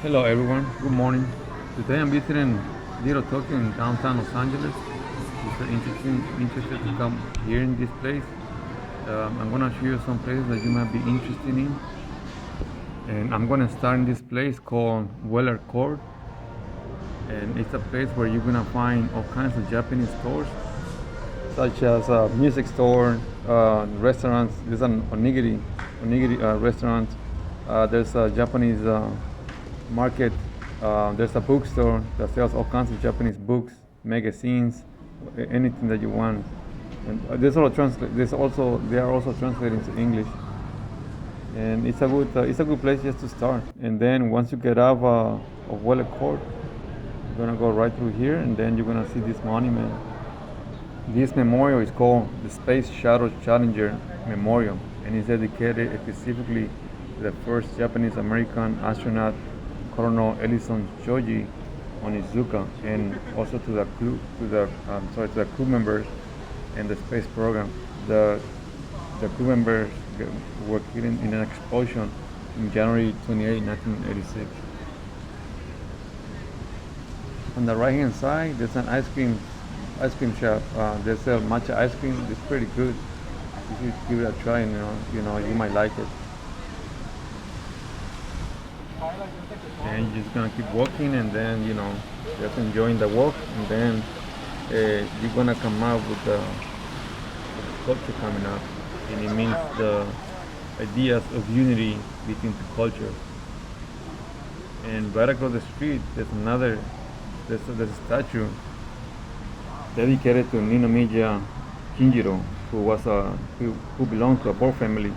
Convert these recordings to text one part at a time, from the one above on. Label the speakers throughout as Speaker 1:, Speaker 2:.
Speaker 1: Hello everyone, good morning. Today I'm visiting Little Tokyo in downtown Los Angeles. If you're interested to come here in this place, I'm gonna show you some places that you might be interested in. And I'm gonna start in this place called Weller Court. And it's a place where you're gonna find all kinds of Japanese stores, such as a music store, restaurants. There's an onigiri restaurant. There's a Japanese market. There's a bookstore that sells all kinds of Japanese books, magazines, anything that you want. And they are also translated into English. And it's a good place just to start. And then once you get out of Welle Court, you're gonna go right through here, and then you're gonna see this monument. This memorial is called the Space Shuttle Challenger Memorial, and is dedicated specifically to the first Japanese American astronaut, Colonel Ellison Shoji Onizuka, and also to the crew members and the space program. The crew members were killed in an explosion in January 28, 1986. On the right hand side, there's an ice cream shop. They sell matcha ice cream. It's pretty good. You should give it a try, and you might like it. And you're just gonna keep walking, and then just enjoying the walk, and then you're gonna come out with the culture coming up, and it means the ideas of unity between the cultures. And right across the street, there's a statue dedicated to Ninomiya Kinjiro, who belonged to a poor family,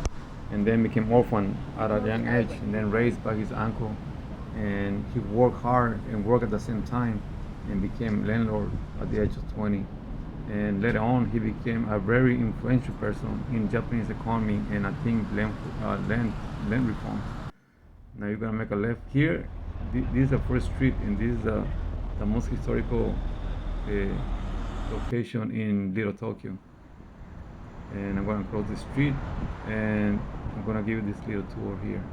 Speaker 1: and then became orphan at a young age, and then raised by his uncle. And he worked hard and worked at the same time, and became landlord at the age of 20. And later on, he became a very influential person in Japanese economy and I think land reform. Now you're gonna make a left here. This is the first street, and this is the most historical location in Little Tokyo. And I'm gonna cross the street, and I'm gonna give you this little tour here.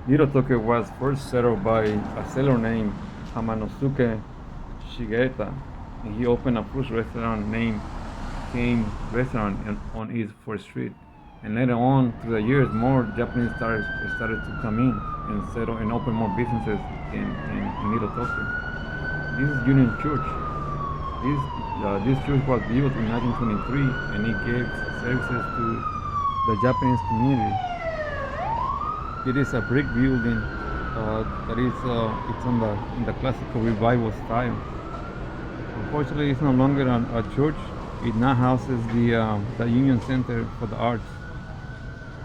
Speaker 1: Little Tokyo was first settled by a sailor named Hamanosuke Shigeta, and he opened a first restaurant named Kane Restaurant on East 4th Street. And later on, through the years, more Japanese started to come in and settle and open more businesses in Little Tokyo. This is Union Church. This church was built in 1923, and it gave services to the Japanese community. It is a brick building it's in the classical revival style. Unfortunately, it's no longer a church. It now houses the Union Center for the Arts.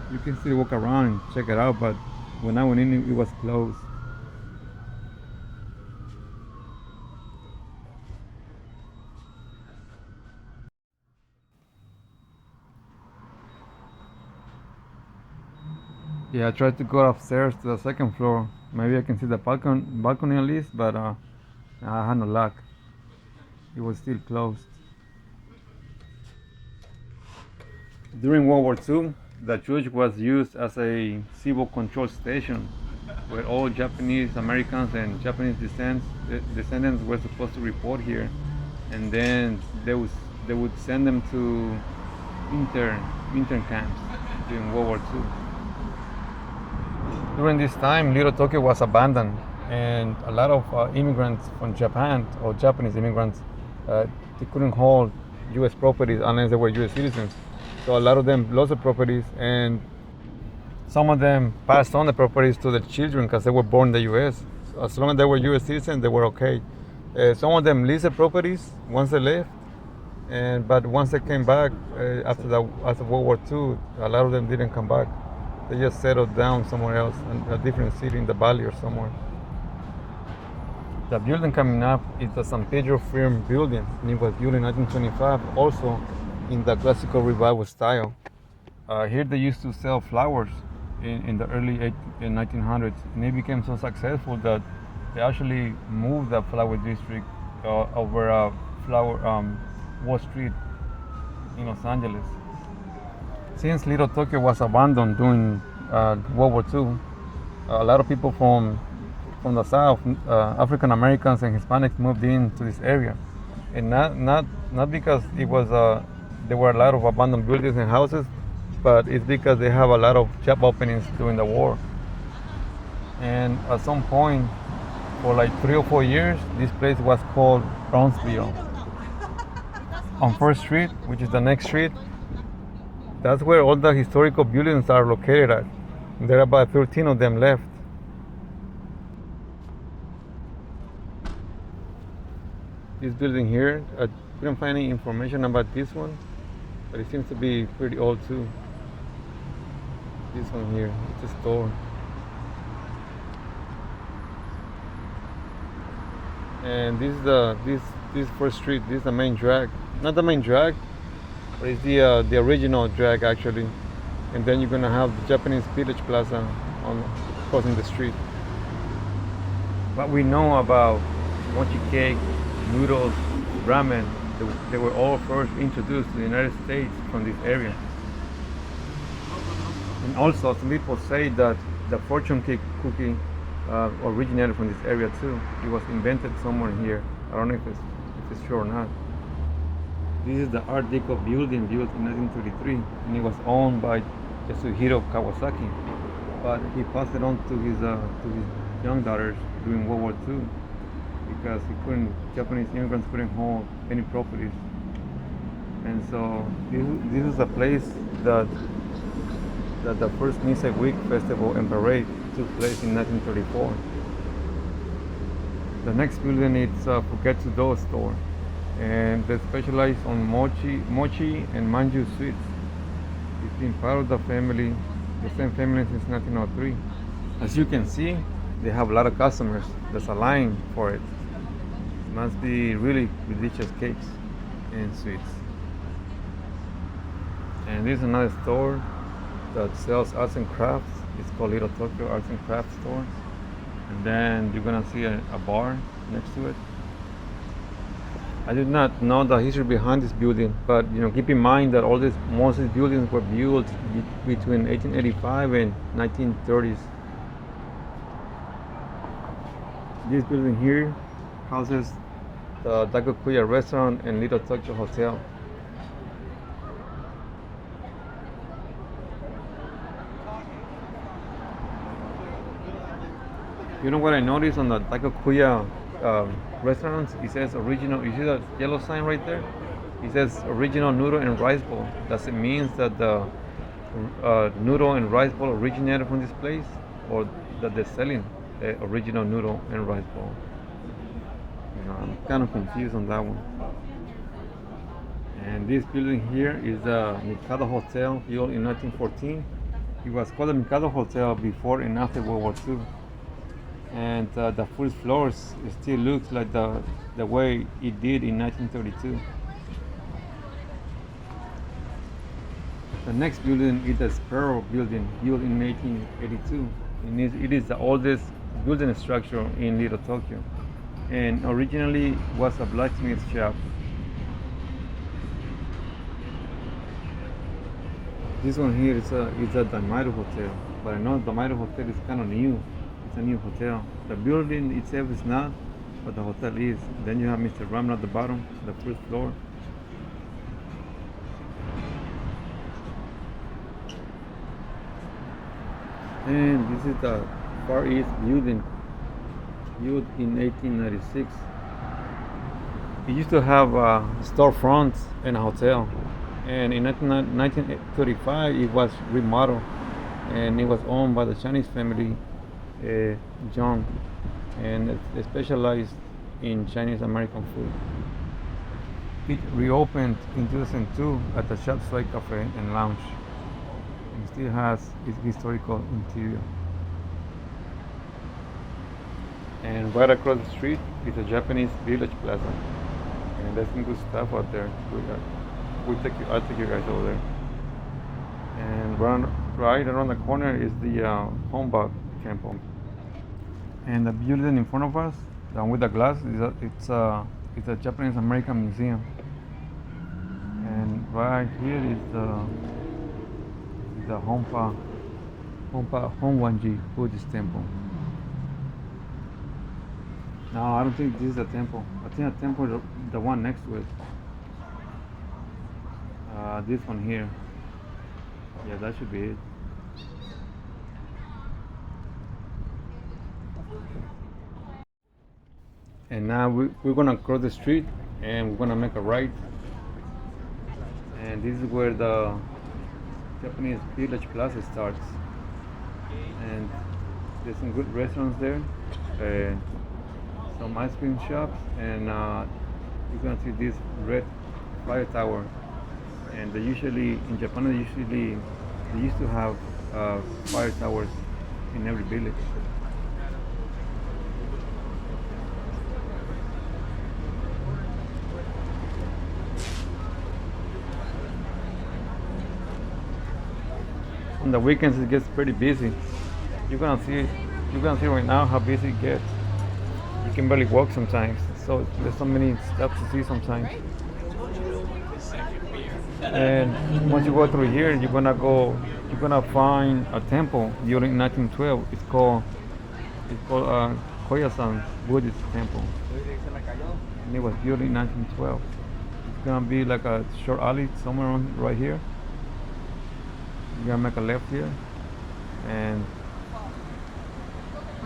Speaker 1: You can still walk around and check it out, but when I went in, it was closed. Yeah, I tried to go upstairs to the second floor. Maybe I can see the balcony at least, but I had no luck. It was still closed. During World War II, the church was used as a civil control station where all Japanese Americans and Japanese descendants were supposed to report here, and then they would send them to intern camps during World War II. During this time, Little Tokyo was abandoned, and a lot of immigrants from Japan, or Japanese immigrants, they couldn't hold U.S. properties unless they were U.S. citizens. So a lot of them lost the properties, and some of them passed on the properties to their children because they were born in the U.S. So as long as they were U.S. citizens, they were okay. Some of them leased the properties once they left, but once they came back after World War II, a lot of them didn't come back. They just settled down somewhere else, in a different city in the valley or somewhere. The building coming up is the San Pedro Firm building, and it was built in 1925, also in the classical revival style. Here they used to sell flowers in the early 1900s, and it became so successful that they actually moved the flower district over Wall Street in Los Angeles. Since Little Tokyo was abandoned during World War II, a lot of people from the South, African Americans and Hispanics moved into this area, and not because it was there were a lot of abandoned buildings and houses, but it's because they have a lot of job openings during the war. And at some point, for like 3 or 4 years, this place was called Brownsville. On First Street, which is the next street, that's where all the historical buildings are located at. There are about 13 of them left. This building here, I couldn't find any information about this one, but it seems to be pretty old too. This one here, it's a store. And this First Street, this is the main drag. Not the main drag, but it's the original drag actually. And then you're gonna have the Japanese Village Plaza on crossing the street. What we know about mochi cake, noodles, ramen, they were all first introduced to the United States from this area. And also, some people say that the fortune cake cookie originated from this area too. It was invented somewhere here. I don't know if it's true or not. This is the Art Deco building built in 1933, and it was owned by Yasuhiro Kawasaki. But he passed it on to his young daughters during World War II because Japanese immigrants couldn't hold any properties. And so this is a place that the first Nisei Week Festival and Parade took place in 1934. The next building is Fuketsudo store, and they specialize on mochi and manju sweets. It's been part of the same family since 1903. As you can see, they have a lot of customers. There's a line for it. It must be really delicious cakes and sweets. And this is another store that sells arts and crafts. It's called Little Tokyo Arts and Crafts Store. And then you're gonna see a bar next to it. I did not know the history behind this building, but keep in mind that most of these buildings were built between 1885 and 1930s. This building here houses the Dagokuya restaurant and Little Tokyo Hotel. You know what I noticed on the Dagokuya restaurants? It says original. You see that yellow sign right there? It says original noodle and rice bowl. Does it mean that the noodle and rice bowl originated from this place, or that they're selling the original noodle and rice bowl? I'm kind of confused on that one. And this building here is the Mikado Hotel, built in 1914. It was called the Mikado Hotel before and after World War II. And the first floors still looks like the way it did in 1932. The next building is the Sparrow building, built in 1882. It is the oldest building structure in Little Tokyo, and originally was a blacksmith shop. This one here is a Daimaru Hotel, but I know Daimaru Hotel is kind of new. It's a new hotel. The building itself is not, but the hotel is. Then you have Mr. Ramen at the bottom, the first floor. And this is the Far East building, built in 1896. It used to have storefronts and a hotel. And in 1935, it was remodeled, and it was owned by the Chinese family, John, and they specialized in Chinese American food. It reopened in 2002 at the Chop Suey Cafe and Lounge, and still has its historical interior. And right across the street is the Japanese Village Plaza, and there's some good stuff out there. I'll take you guys over there. And right around the corner is the Honba Temple. And the building in front of us, the one with the glass, it's a Japanese American museum. And right here is the Honba Honwanji Buddhist temple. No, I don't think this is a temple. I think a temple, the one next to it. This one here. Yeah, that should be it. And now we're gonna cross the street and we're gonna make a right. And this is where the Japanese Village Plaza starts. And there's some good restaurants there, some ice cream shops, and you're gonna see this red fire tower. And they usually in Japan, they used to have fire towers in every village. On the weekends it gets pretty busy. You're gonna see you're gonna see right now how busy it gets. You can barely walk sometimes. So there's so many stuff to see sometimes. And once you go through here, you're gonna find a temple during 1912. It's called Koyasan Buddhist Temple. And it was built in 1912. It's gonna be like a short alley somewhere right here. You're gonna make a left here, and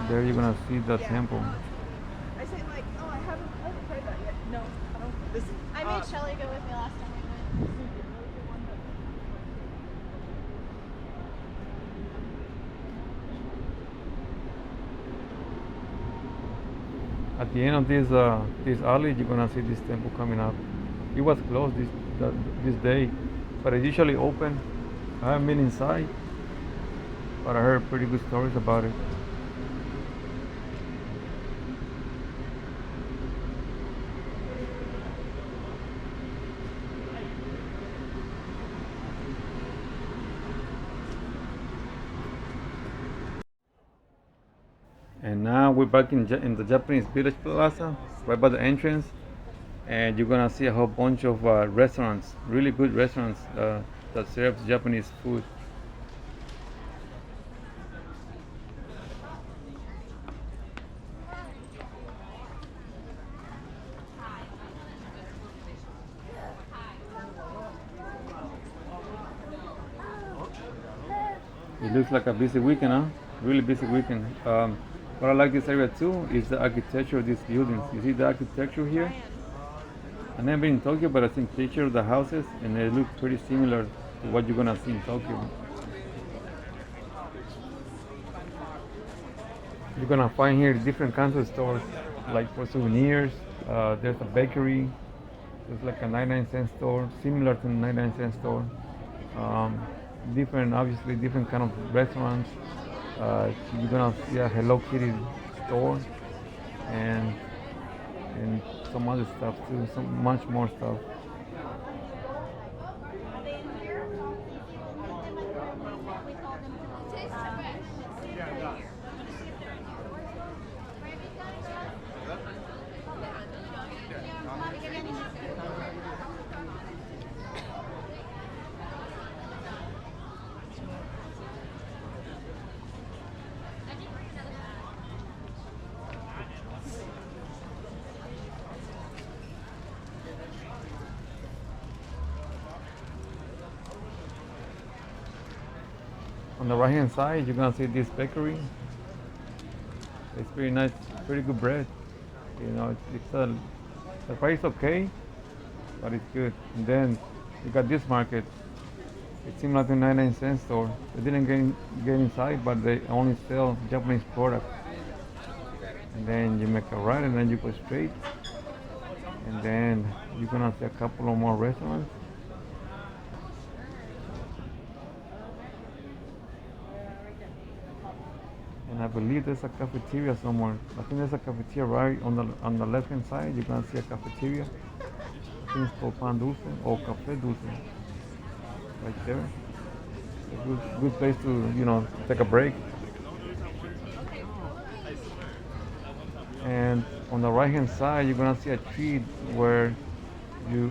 Speaker 1: there you're gonna see the temple.
Speaker 2: I say like, oh, I haven't tried that yet. No, I don't. This.
Speaker 3: I made Shelly go with me last time we went.
Speaker 1: At the end of this alley, you're gonna see this temple coming up. It was closed this day, but it's usually open. I haven't been inside, but I heard pretty good stories about it. And now we're back in the Japanese Village Plaza, right by the entrance, and you're gonna see a whole bunch of restaurants, really good restaurants that serves Japanese food. It looks like a busy weekend, huh? Really busy weekend. What I like this area too is the architecture of these buildings. You see the architecture here? I've never been in Tokyo, but I've seen pictures of the houses, and they look pretty similar to what you're gonna see in Tokyo. You're gonna find here different kinds of stores, like for souvenirs. There's a bakery. There's like a 99-cent store, similar to the 99-cent store. Um, obviously different kind of restaurants. You're gonna see a Hello Kitty store, and and some other stuff too, some much more stuff. On the right hand side, you're gonna see this bakery. It's pretty nice, pretty good bread. The price okay, but it's good. And then you got this market. It seemed like a 99-cent store. They didn't get inside, but they only sell Japanese products. And then you make a right, and then you go straight. And then you're gonna see a couple of more restaurants. And I believe there's a cafeteria somewhere. I think there's a cafeteria right on the left hand side. You're gonna see a cafeteria. I think it's called Pan Dulce or Café Dulce. Right there. A good place to take a break. And on the right hand side, you're gonna see a tree where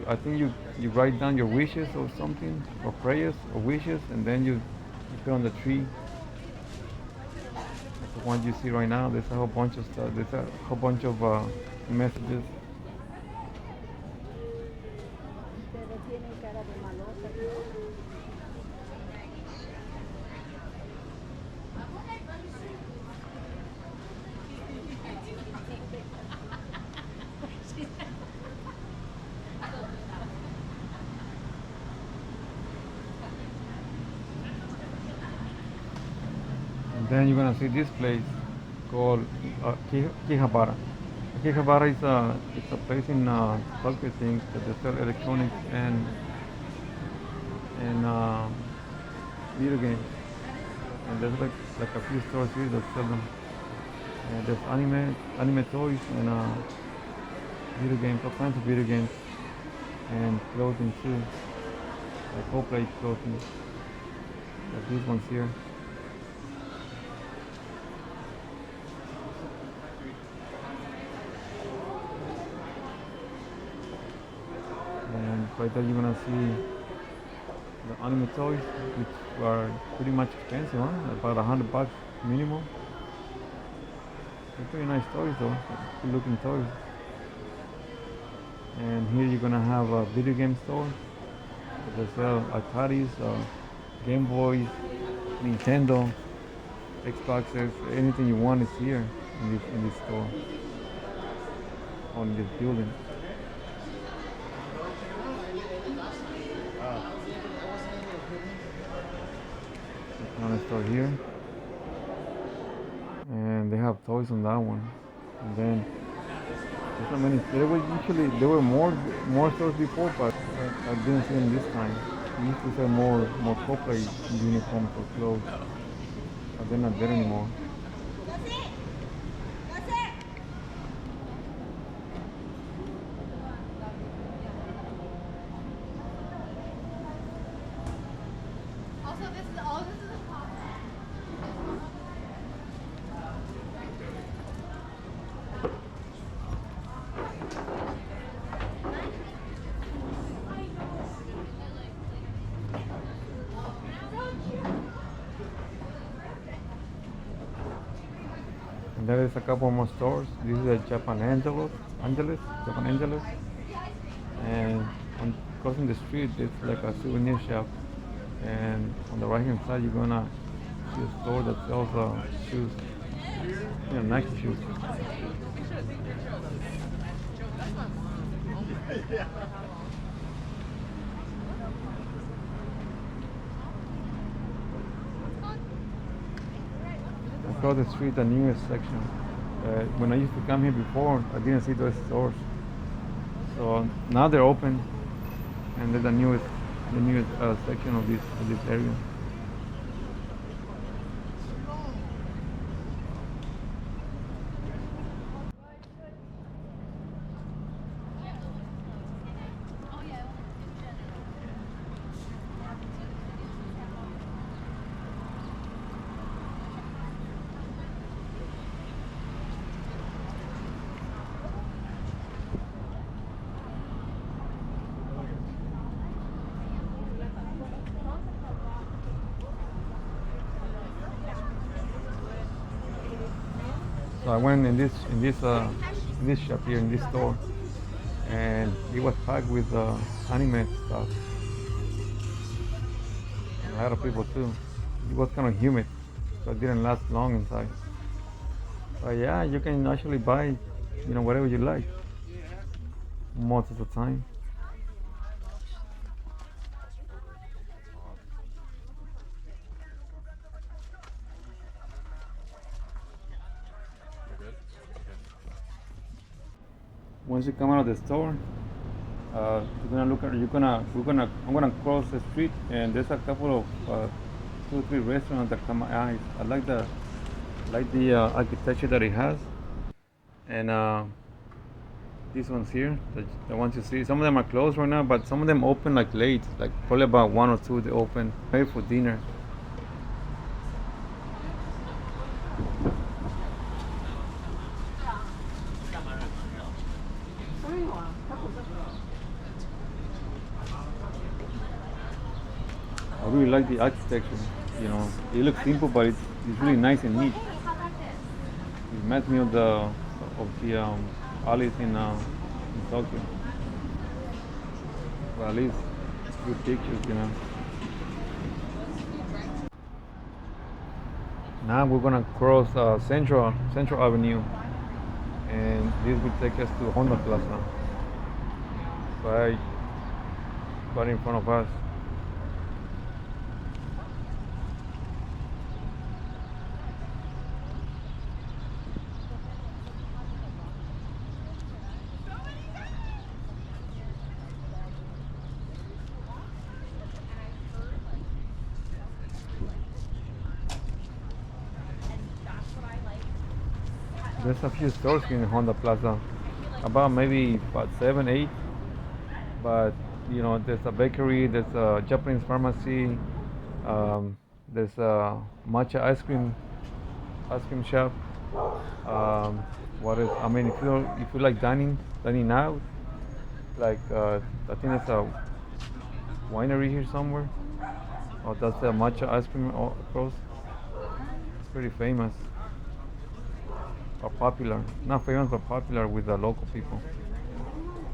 Speaker 1: I think you write down your wishes or something, or prayers or wishes, and then you put on the tree. The one you see right now, there's a whole bunch of stuff. There's a whole bunch of messages.
Speaker 2: Pero tiene cara de malosa, ¿no?
Speaker 1: And then you're gonna see this place called Kihabara. Kihabara is it's a place in Tokyo, I think, that they sell electronics and video games. And there's like a few stores here that sell them. And there's anime toys and video games, all kinds of video games, and clothing too, like Coldplay clothing, like these ones here. And right there you're gonna see the anime toys, which are pretty much expensive, huh? About $100 minimum. They're pretty nice toys though, good looking toys. And here you're gonna have a video game store. They sell Ataris, Game Boys, Nintendo, Xboxes, anything you want is here in this store, on this building. Another store here, and they have toys on that one. And then there's not many. There were more stores before, but I didn't see them this time. We used to sell more Coldplay uniforms or clothes, but they're not there anymore.
Speaker 3: Also, this is all. This is a pop.
Speaker 1: And there is a couple more stores. This is a Japan Angeles, and crossing the street, it's like a souvenir shop. And on the right hand side, you're gonna see a store that sells shoes, Nike shoes. Across the street, the newest section. When I used to come here before, I didn't see those stores. So now they're open, and they're the newest section of this area. So I went in this shop here, in this store, and it was packed with anime stuff. And a lot of people too. It was kind of humid, so it didn't last long inside. But yeah, you can actually buy, whatever you like most of the time. Once you come out of the store, I'm gonna cross the street, and there's a couple of 2 or 3 restaurants that caught my eyes. I like the architecture that it has, and these ones here, the ones you see, some of them are closed right now, but some of them open like late, like probably about 1 or 2 they open, maybe for dinner. I really like the architecture. It looks simple, but it's really nice and neat.
Speaker 3: Hey, how about this?
Speaker 1: reminds me of the alleys in Tokyo. Well, at least good pictures, you know. Now we're gonna cross Central Avenue, and this will take us to Honda Plaza, right, right in front of us. There's a few stores in Honda Plaza, about maybe about 7, 8. But you know, there's a bakery, there's a Japanese pharmacy, there's a matcha ice cream shop. Um, what is? I mean, if you like dining out, like I think there's a winery here somewhere. Oh, that's the matcha ice cream across. It's pretty famous or popular. Not famous, but popular with the local people.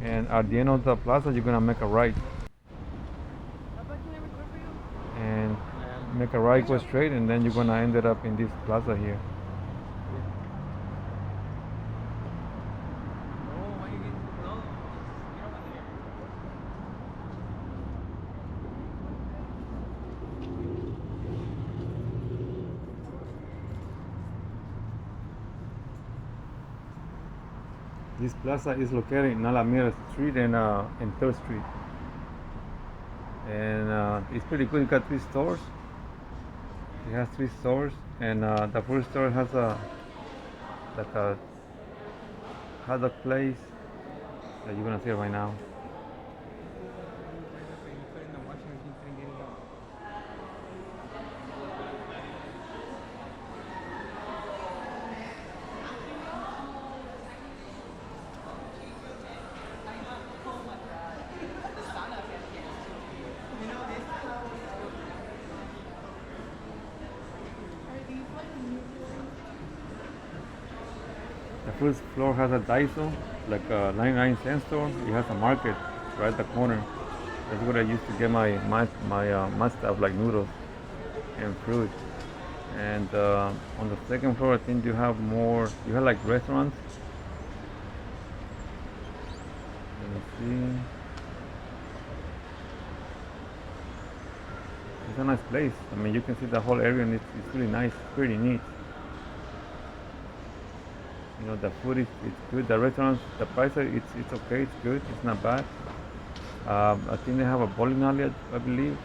Speaker 1: And at the end of the plaza, you're gonna make a right, and make a right, go straight, and then you're gonna end it up in this plaza here. This plaza is located in Alameda Street and 3rd Street, and it's pretty good. It got 3 stores. It has 3 stores, and the first store has a hot dog place that you're gonna see right now. The first floor has a Daiso, like a 99-cent store. It has a market right at the corner. That's where I used to get my stuff like noodles and fruit. And on the second floor, I think you have more. You have like restaurants. Let me see. It's a nice place. I mean, you can see the whole area, and it's really nice, pretty neat. You know, the food is it's good. The restaurants, the price it's okay. It's good. It's not bad. I think they have a bowling alley, I believe.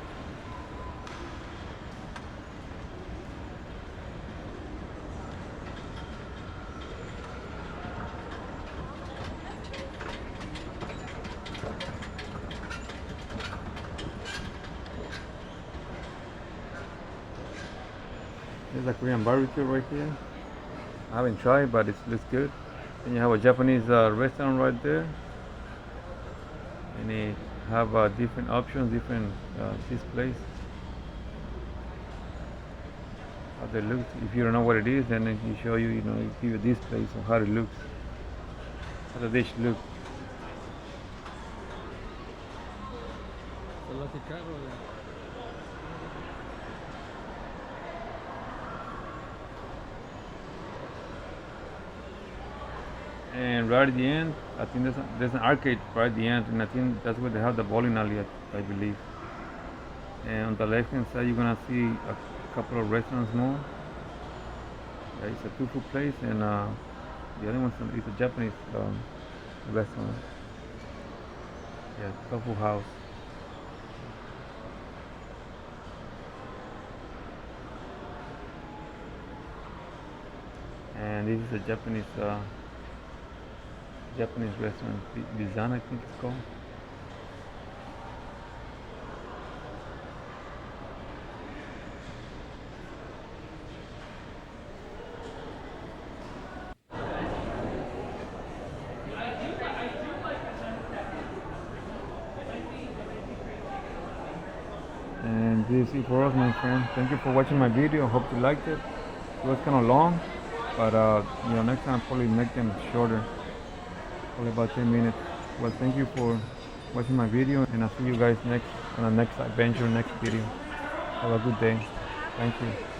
Speaker 1: There's a Korean barbecue right here. I haven't tried, but it looks good. And you have a Japanese restaurant right there, and they have different options, different displays. How they look. If you don't know what it is, then it show you, you know, it give you displays of how it looks, how the dish looks. And right at the end, I think there's an arcade right at the end, and I think that's where they have the bowling alley, I believe. And on the left hand side, you're gonna see a couple of restaurants more. It's a two-food place, and the other one is a Japanese restaurant. Yeah, Tofu House. And this is a Japanese restaurant, Bizan, I think it's called. And this is it for us, my friend. Thank you for watching my video. I hope you liked it. It was kind of long, But next time I'll probably make them shorter, probably about 10 minutes. Well, thank you for watching my video, and I'll see you guys next on the next adventure, next video. Have a good day. Thank you.